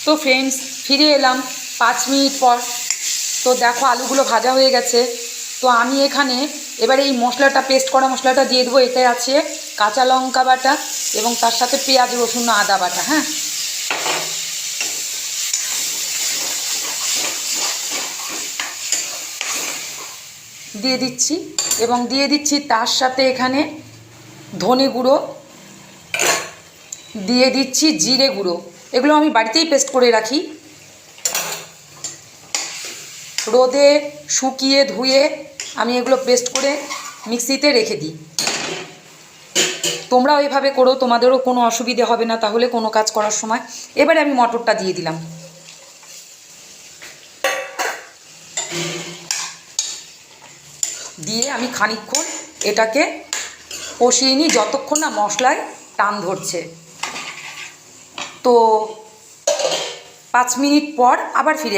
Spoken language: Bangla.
তো ফ্রেন্ডস ফিরে এলাম 5 মিনিট পর। তো দেখো আলুগুলো ভাজা হয়ে গেছে। তো আমি এখানে এবারে এই মশলাটা, পেস্ট করা মশলাটা দিয়ে দেবো। এতে আছে কাঁচা লঙ্কা বাটা এবং তার সাথে পেঁয়াজ রসুন আদা বাটা। হ্যাঁ, দিয়ে দিচ্ছি এবং দিয়ে দিচ্ছি তার সাথে এখানে ধনে গুঁড়ো, দিয়ে দিচ্ছি জিরে গুঁড়ো। এগুলো আমি বাড়িতেই পেস্ট করে রাখি, রোদে শুকিয়ে ধুয়ে আমি এগুলো পেস্ট করে মিক্সিতে রেখে দিই। তোমরাও এভাবে করো, তোমাদেরও কোনো অসুবিধে হবে না তাহলে কোনো কাজ করার সময়। এবারে আমি মটরটা দিয়ে দিলাম, দিয়ে আমি খানিকক্ষণ এটাকে কষিয়ে নিই যতক্ষণ না মশলায় টান ধরছে। তো 5 মিনিট পর আবার ফিরে